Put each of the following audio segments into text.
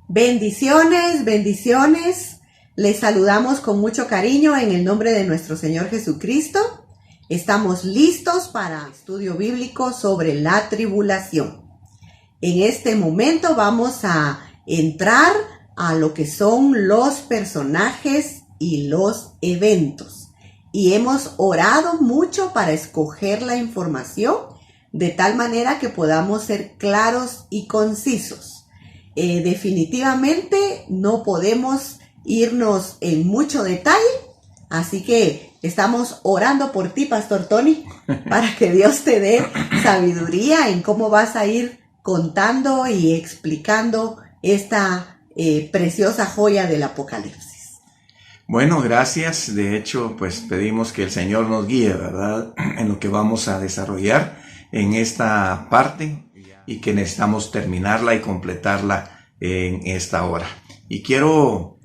Bendiciones, bendiciones. Les saludamos con mucho cariño en el nombre de nuestro Señor Jesucristo. Estamos listos para estudio bíblico sobre la tribulación. En este momento vamos a entrar a lo que son los personajes y los eventos. Y hemos orado mucho para escoger la información de tal manera que podamos ser claros y concisos. Definitivamente no podemos irnos en mucho detalle, así que estamos orando por ti, Pastor Tony, para que Dios te dé sabiduría en cómo vas a ir contando y explicando esta preciosa joya del Apocalipsis. Bueno, gracias. De hecho, pues pedimos que el Señor nos guíe, ¿verdad?, en lo que vamos a desarrollar en esta parte y que necesitamos terminarla y completarla en esta hora. Y quiero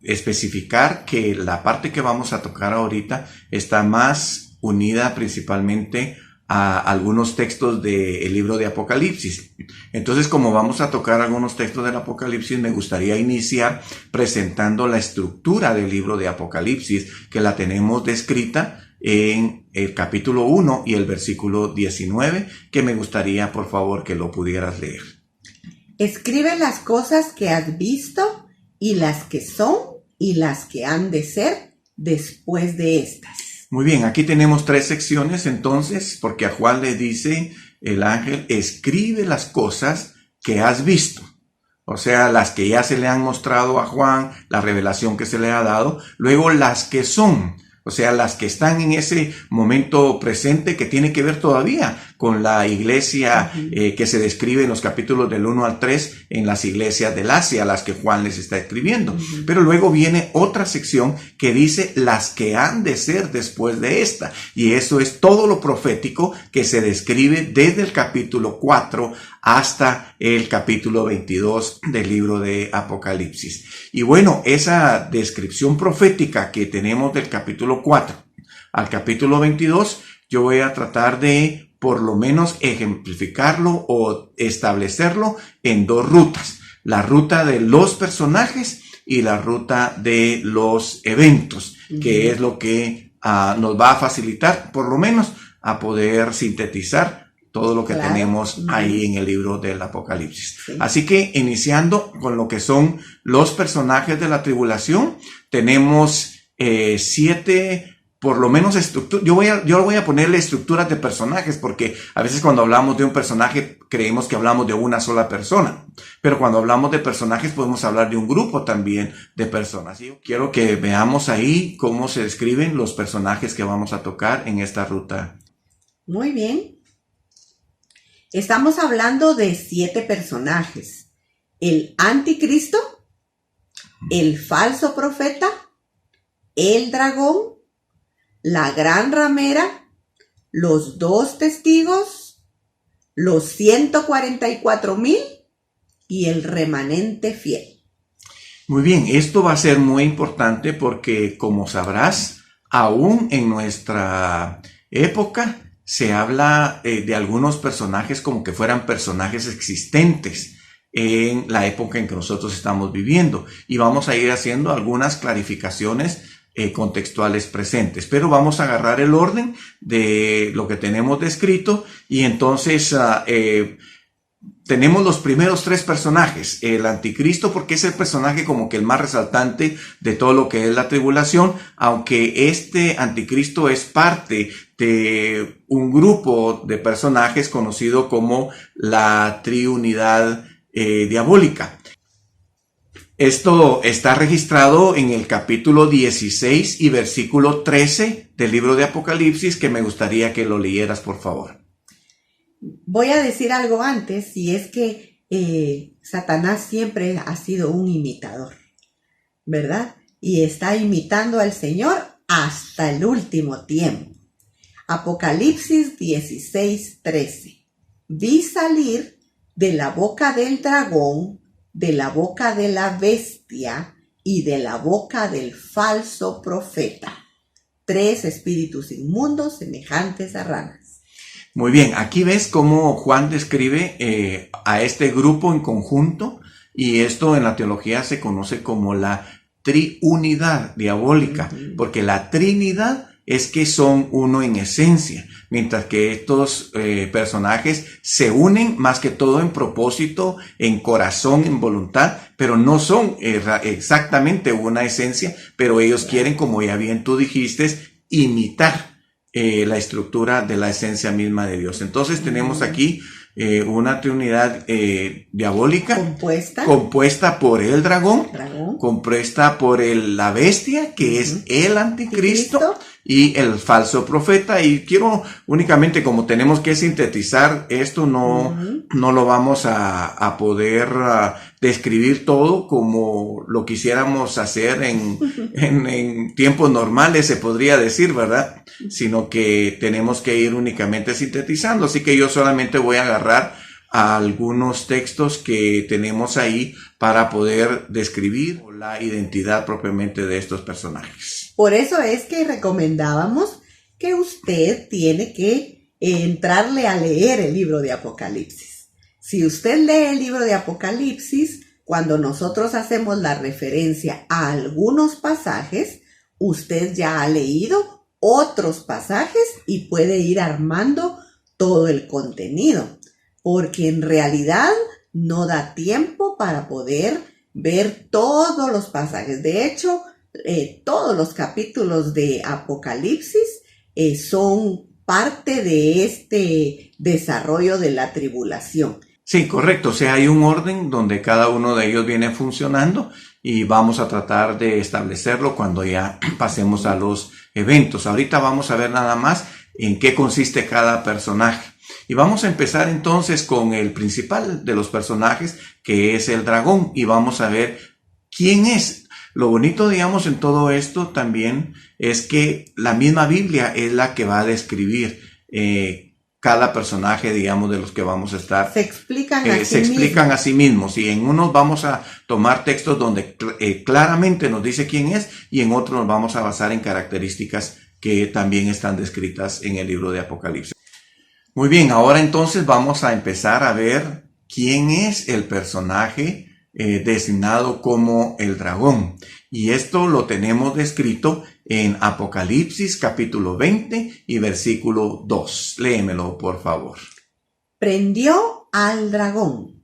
especificar que la parte que vamos a tocar ahorita está más unida principalmente a algunos textos del libro de Apocalipsis. Entonces, como vamos a tocar algunos textos del Apocalipsis, me gustaría iniciar presentando la estructura del libro de Apocalipsis, que la tenemos descrita en el capítulo 1 y el versículo 19, que me gustaría, por favor, que lo pudieras leer. Escribe las cosas que has visto y las que son y las que han de ser después de estas. Muy bien, aquí tenemos 3 secciones entonces, porque a Juan le dice el ángel, escribe las cosas que has visto. O sea, las que ya se le han mostrado a Juan, la revelación que se le ha dado. Luego las que son, o sea, las que están en ese momento presente que tiene que ver todavía con la iglesia que se describe en los capítulos del 1 al 3 en las iglesias del Asia, las que Juan les está escribiendo. Pero luego viene otra sección que dice las que han de ser después de esta. Y eso es todo lo profético que se describe desde el capítulo 4 hasta el capítulo 22 del libro de Apocalipsis. Y bueno, esa descripción profética que tenemos del capítulo 4 al capítulo 22, yo voy a tratar de por lo menos ejemplificarlo o establecerlo en 2 rutas. La ruta de los personajes y la ruta de los eventos, que es lo que nos va a facilitar por lo menos a poder sintetizar todo lo que tenemos ahí en el libro del Apocalipsis. Sí. Así que iniciando con lo que son los personajes de la tribulación, tenemos 7 por lo menos estructuras. Yo voy a ponerle estructuras de personajes, porque a veces cuando hablamos de un personaje creemos que hablamos de una sola persona, pero cuando hablamos de personajes podemos hablar de un grupo también de personas. Yo quiero que veamos ahí cómo se describen los personajes que vamos a tocar en esta ruta. Muy bien. Estamos hablando de 7 personajes: el anticristo, el falso profeta, el dragón, la gran ramera, los 2 testigos, los 144,000 y el remanente fiel. Muy bien, esto va a ser muy importante porque, como sabrás, aún en nuestra época se habla de algunos personajes como que fueran personajes existentes en la época en que nosotros estamos viviendo. Y vamos a ir haciendo algunas clarificaciones contextuales presentes, pero vamos a agarrar el orden de lo que tenemos descrito y entonces tenemos los primeros 3 personajes. El anticristo, porque es el personaje como que el más resaltante de todo lo que es la tribulación, aunque este anticristo es parte de un grupo de personajes conocido como la triunidad diabólica. Esto está registrado en el capítulo 16 y versículo 13 del libro de Apocalipsis, que me gustaría que lo leyeras, por favor. Voy a decir algo antes, y es que Satanás siempre ha sido un imitador, ¿verdad? Y está imitando al Señor hasta el último tiempo. Apocalipsis 16:13. Vi salir de la boca del dragón, de la boca de la bestia y de la boca del falso profeta 3 espíritus inmundos semejantes a ranas. Muy bien, aquí ves cómo Juan describe a este grupo en conjunto Y esto en la teología se conoce como la triunidad diabólica, porque la Trinidad es que son uno en esencia, mientras que estos personajes se unen más que todo en propósito, en corazón, en voluntad, pero no son exactamente una esencia, pero ellos quieren, como ya bien tú dijiste, imitar la estructura de la esencia misma de Dios. Entonces tenemos aquí una trinidad diabólica compuesta por el dragón, compuesta por la bestia, que es el anticristo, y el falso profeta. Y quiero únicamente, como tenemos que sintetizar esto, no lo vamos a poder describir todo como lo quisiéramos hacer en tiempos normales, se podría decir, ¿verdad? Sino que tenemos que ir únicamente sintetizando. Así que yo solamente voy a agarrar a algunos textos que tenemos ahí para poder describir la identidad propiamente de estos personajes. Por eso es que recomendábamos que usted tiene que entrarle a leer el libro de Apocalipsis. Si usted lee el libro de Apocalipsis, cuando nosotros hacemos la referencia a algunos pasajes, usted ya ha leído otros pasajes y puede ir armando todo el contenido, porque en realidad no da tiempo para poder ver todos los pasajes. De hecho, todos los capítulos de Apocalipsis son parte de este desarrollo de la tribulación. Sí, correcto. O sea, hay un orden donde cada uno de ellos viene funcionando y vamos a tratar de establecerlo cuando ya pasemos a los eventos. Ahorita vamos a ver nada más en qué consiste cada personaje. Y vamos a empezar entonces con el principal de los personajes, que es el dragón, y vamos a ver quién es. Lo bonito, digamos, en todo esto también es que la misma Biblia es la que va a describir cada personaje, digamos, de los que vamos a estar. Se explican a sí mismos. Y en unos vamos a tomar textos donde claramente nos dice quién es, y en otros nos vamos a basar en características que también están descritas en el libro de Apocalipsis. Muy bien, ahora entonces vamos a empezar a ver quién es el personaje designado como el dragón. Y esto lo tenemos descrito en Apocalipsis capítulo 20 y versículo 2. Léemelo, por favor. Prendió al dragón,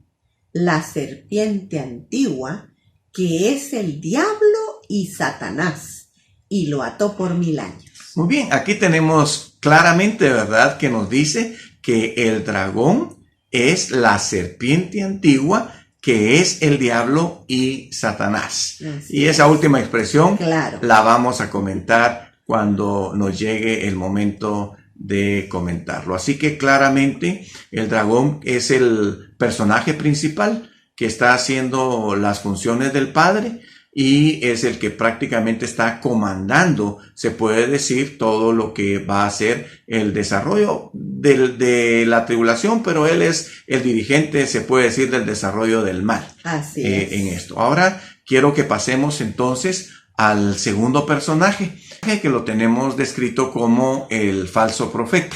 la serpiente antigua, que es el diablo y Satanás, y lo ató por 1000 años. Muy bien, aquí tenemos claramente, ¿verdad?, que nos dice que el dragón es la serpiente antigua, que es el diablo y Satanás. Y esa última expresión la vamos a comentar cuando nos llegue el momento de comentarlo. Así que claramente el dragón es el personaje principal que está haciendo las funciones del Padre y es el que prácticamente está comandando, se puede decir, todo lo que va a ser el desarrollo de la tribulación, pero él es el dirigente, se puede decir, del desarrollo del mal. Así es. En esto. Ahora quiero que pasemos entonces al segundo personaje, que lo tenemos descrito como el falso profeta.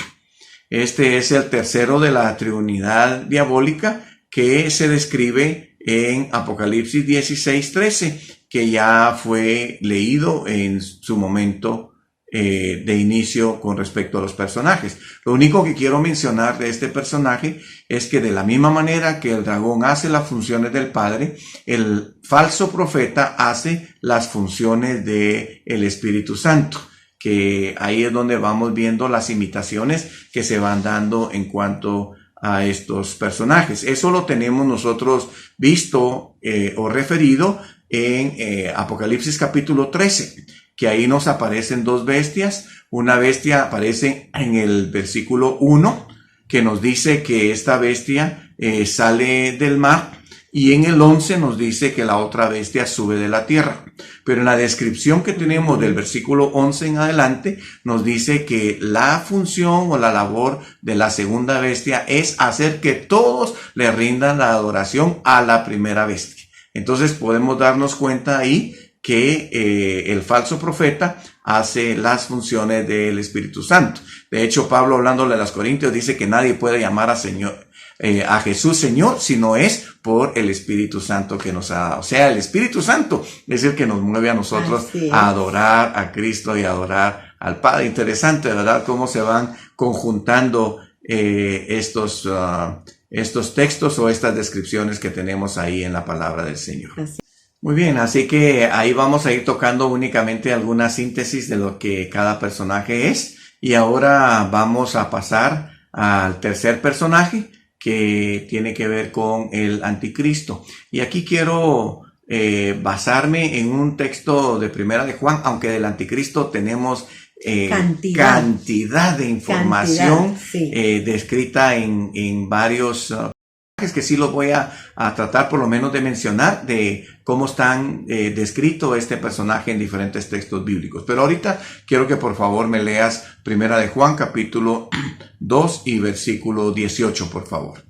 Este es el tercero de la triunidad diabólica que se describe en Apocalipsis 16:13, que ya fue leído en su momento de inicio con respecto a los personajes. Lo único que quiero mencionar de este personaje es que de la misma manera que el dragón hace las funciones del Padre, el falso profeta hace las funciones del Espíritu Santo, que ahí es donde vamos viendo las imitaciones que se van dando en cuanto a estos personajes. Eso lo tenemos nosotros visto o referido en Apocalipsis capítulo 13, que ahí nos aparecen dos bestias. Una bestia aparece en el versículo 1, que nos dice que esta bestia sale del mar, y en el 11 nos dice que la otra bestia sube de la tierra. Pero en la descripción que tenemos del versículo 11 en adelante, nos dice que la función o la labor de la segunda bestia es hacer que todos le rindan la adoración a la primera bestia. Entonces podemos darnos cuenta ahí que el falso profeta hace las funciones del Espíritu Santo. De hecho, Pablo, hablándole a los Corintios, dice que nadie puede llamar a Jesús Señor, sino es por el Espíritu Santo que nos ha dado. O sea, el Espíritu Santo es el que nos mueve a nosotros a adorar a Cristo y a adorar al Padre. Interesante, ¿verdad? Cómo se van conjuntando estos textos o estas descripciones que tenemos ahí en la palabra del Señor. Muy bien, así que ahí vamos a ir tocando únicamente alguna síntesis de lo que cada personaje es. Y ahora vamos a pasar al tercer personaje, que tiene que ver con el anticristo. Y aquí quiero basarme en un texto de Primera de Juan, aunque del anticristo tenemos cantidad de información descrita en varios que sí los voy a tratar por lo menos de mencionar de cómo están descrito este personaje en diferentes textos bíblicos. Pero ahorita quiero que por favor me leas Primera de Juan capítulo 2 y versículo 18, por favor.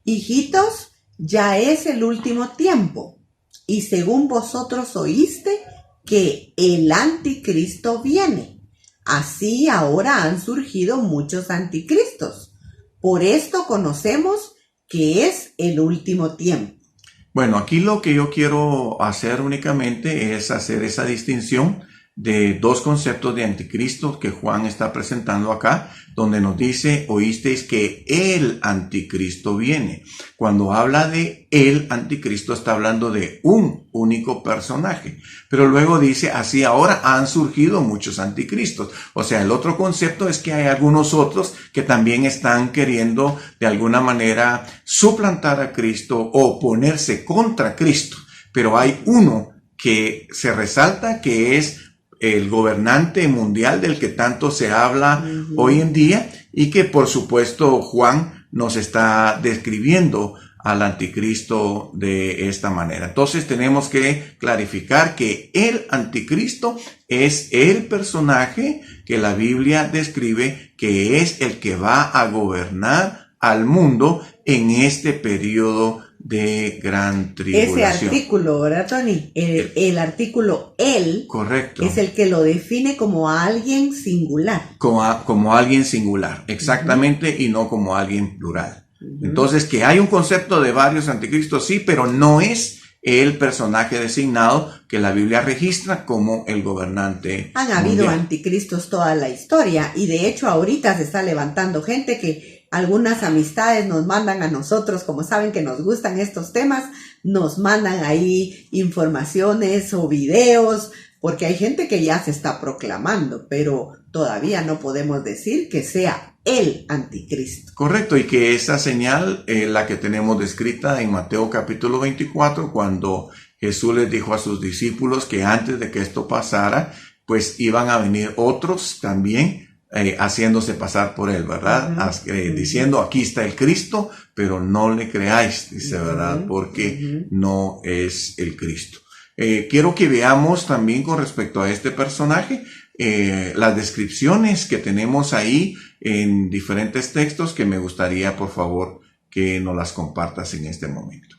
Hijitos, ya es el último tiempo, y según vosotros oíste que el anticristo viene. Así ahora han surgido muchos anticristos. Por esto conocemos que es el último tiempo. Bueno, aquí lo que yo quiero hacer únicamente es hacer esa distinción de dos conceptos de anticristo que Juan está presentando acá, donde nos dice, oísteis que el anticristo viene. Cuando habla de el anticristo está hablando de un único personaje, pero luego dice, así ahora han surgido muchos anticristos. O sea, el otro concepto es que hay algunos otros que también están queriendo de alguna manera suplantar a Cristo o ponerse contra Cristo, pero hay uno que se resalta, que es el gobernante mundial del que tanto se habla hoy en día, y que por supuesto Juan nos está describiendo al anticristo de esta manera. Entonces tenemos que clarificar que el anticristo es el personaje que la Biblia describe que es el que va a gobernar al mundo en este periodo de gran tribulación. Ese artículo, ¿verdad, Tony? El artículo el, correcto, es el que lo define como a alguien singular. Como alguien singular, exactamente, y no como alguien plural. Entonces, que hay un concepto de varios anticristos, sí, pero no es el personaje designado que la Biblia registra como el gobernante Han habido anticristos toda la historia, y de hecho ahorita se está levantando gente que algunas amistades nos mandan a nosotros, como saben que nos gustan estos temas, nos mandan ahí informaciones o videos, porque hay gente que ya se está proclamando, pero todavía no podemos decir que sea el anticristo. Correcto, y que esa señal, la que tenemos descrita en Mateo capítulo 24, cuando Jesús les dijo a sus discípulos que antes de que esto pasara, pues iban a venir otros también, haciéndose pasar por él, ¿verdad? Diciendo, aquí está el Cristo, pero no le creáis, dice, ¿verdad? Porque no es el Cristo. Quiero que veamos también con respecto a este personaje, las descripciones que tenemos ahí en diferentes textos que me gustaría, por favor, que nos las compartas en este momento.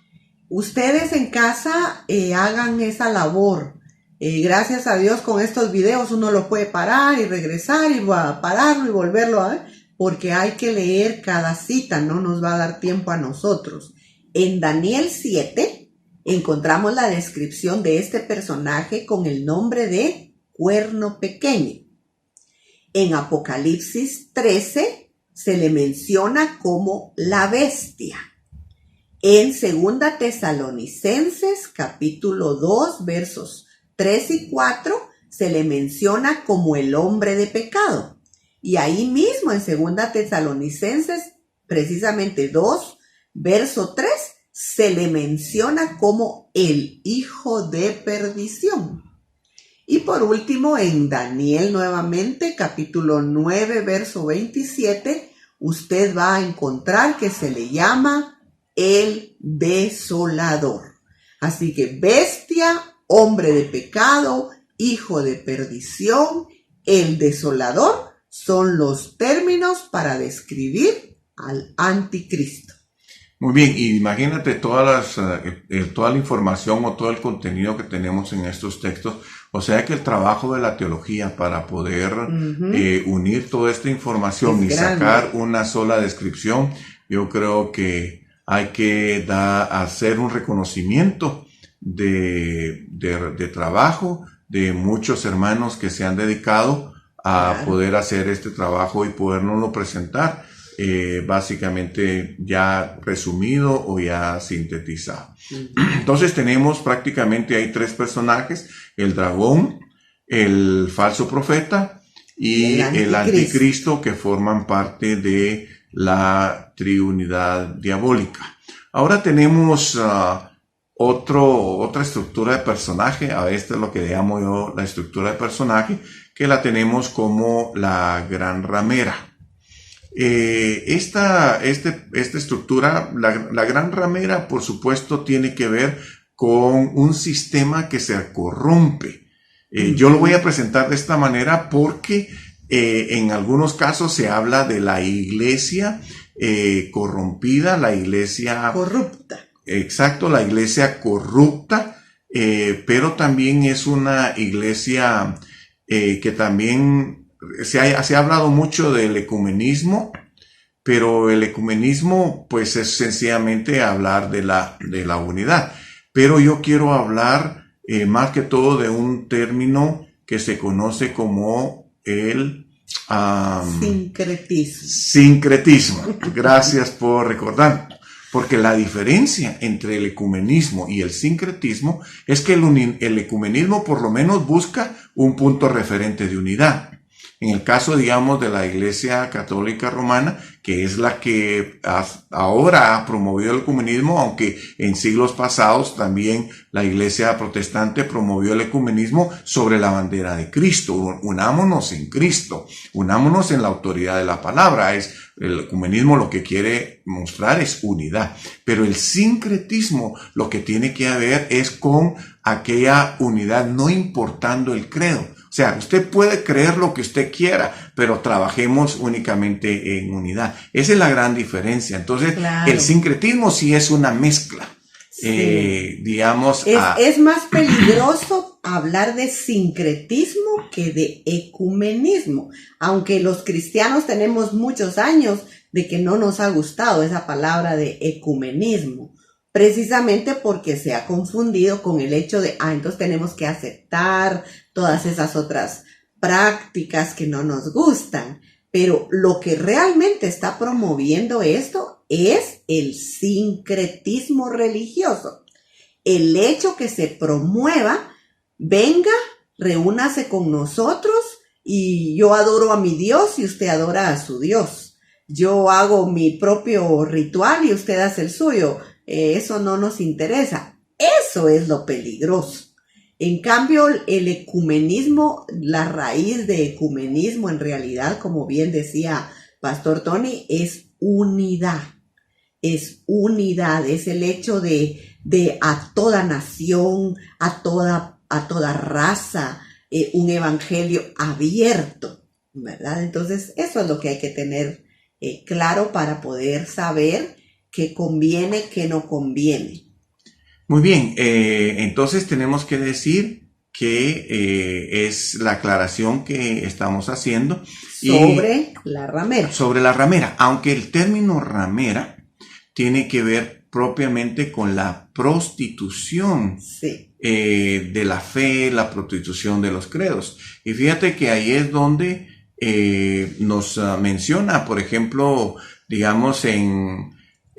Ustedes en casa hagan esa labor. Gracias a Dios con estos videos uno lo puede parar y regresar y pararlo y volverlo a ver, porque hay que leer cada cita, no nos va a dar tiempo a nosotros. En Daniel 7 encontramos la descripción de este personaje con el nombre de Cuerno Pequeño. En Apocalipsis 13 se le menciona como la bestia. En 2 Tesalonicenses capítulo 2 versos 3 y 4 se le menciona como el hombre de pecado. Y ahí mismo en 2 Tesalonicenses, precisamente 2, verso 3, se le menciona como el hijo de perdición. Y por último, en Daniel nuevamente, capítulo 9, verso 27, usted va a encontrar que se le llama el desolador. Así que bestia, hombre de pecado, hijo de perdición, el desolador, son los términos para describir al anticristo. Muy bien, y imagínate toda la información o todo el contenido que tenemos en estos textos. O sea que el trabajo de la teología para poder unir toda esta información y sacar una sola descripción Yo creo que hay que hacer un reconocimiento de trabajo de muchos hermanos que se han dedicado a Claro. poder hacer este trabajo y podernoslo presentar básicamente ya resumido o ya sintetizado. Entonces tenemos prácticamente hay 3 personajes: el dragón, el falso profeta y el anticristo, que forman parte de la triunidad diabólica. Ahora tenemos otra estructura de personaje. A esta es lo que llamo yo la estructura de personaje, que la tenemos como la gran ramera. Esta estructura, la gran ramera, por supuesto, tiene que ver con un sistema que se corrompe. Yo lo voy a presentar de esta manera porque en algunos casos se habla de la iglesia corrompida, la iglesia corrupta. Exacto, la iglesia corrupta, pero también es una iglesia que también se ha hablado mucho del ecumenismo, pero el ecumenismo pues es sencillamente hablar de la unidad. Pero yo quiero hablar más que todo de un término que se conoce como el sincretismo. Sincretismo. Gracias por recordar. Porque la diferencia entre el ecumenismo y el sincretismo es que el ecumenismo por lo menos busca un punto referente de unidad. En el caso, digamos, de la Iglesia Católica Romana, que es la que ahora ha promovido el ecumenismo, aunque en siglos pasados también la Iglesia Protestante promovió el ecumenismo sobre la bandera de Cristo. Unámonos en Cristo, unámonos en la autoridad de la palabra. El ecumenismo lo que quiere mostrar es unidad, pero el sincretismo lo que tiene que haber es con aquella unidad, no importando el credo. O sea, usted puede creer lo que usted quiera, pero trabajemos únicamente en unidad. Esa es la gran diferencia. Entonces, claro, el sincretismo sí es una mezcla. Sí. Digamos... Es más peligroso hablar de sincretismo que de ecumenismo. Aunque los cristianos tenemos muchos años de que no nos ha gustado esa palabra de ecumenismo. Precisamente porque se ha confundido con el hecho de, entonces tenemos que aceptar todas esas otras prácticas que no nos gustan. Pero lo que realmente está promoviendo esto es el sincretismo religioso. El hecho que se promueva, venga, reúnase con nosotros y yo adoro a mi Dios y usted adora a su Dios. Yo hago mi propio ritual y usted hace el suyo. Eso no nos interesa. Eso es lo peligroso. En cambio, el ecumenismo, la raíz de ecumenismo en realidad, como bien decía Pastor Tony, es unidad. Es unidad, es el hecho de a toda nación, a toda raza, un evangelio abierto, ¿verdad? Entonces, eso es lo que hay que tener claro para poder saber qué conviene, qué no conviene. Muy bien, entonces tenemos que decir que es la aclaración que estamos haciendo sobre la ramera. Sobre la ramera, aunque el término ramera tiene que ver propiamente con la prostitución, sí, de la fe, la prostitución de los credos. Y fíjate que ahí es donde nos menciona, por ejemplo, digamos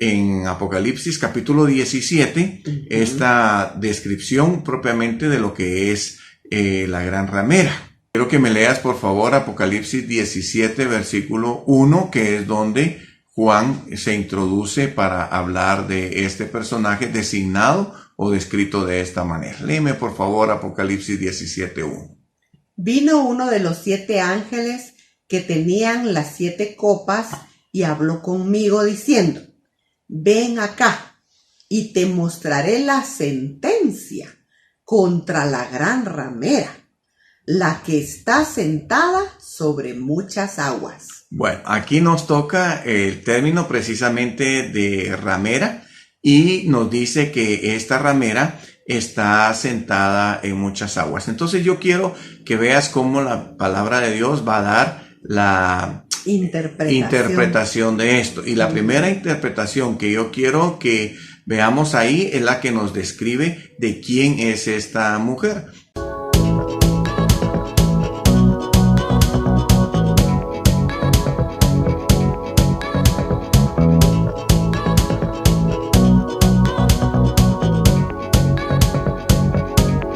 en Apocalipsis capítulo 17, esta descripción propiamente de lo que es la gran ramera. Quiero que me leas por favor Apocalipsis 17 versículo 1, que es donde Juan se introduce para hablar de este personaje designado o descrito de esta manera. Léeme por favor Apocalipsis 17, 1. Vino uno de los 7 ángeles que tenían las 7 copas y habló conmigo diciendo: ven acá y te mostraré la sentencia contra la gran ramera, la que está sentada sobre muchas aguas. Bueno, aquí nos toca el término precisamente de ramera y nos dice que esta ramera está sentada en muchas aguas. Entonces yo quiero que veas cómo la palabra de Dios va a dar interpretación de esto. Y la primera interpretación que yo quiero que veamos ahí es la que nos describe de quién es esta mujer.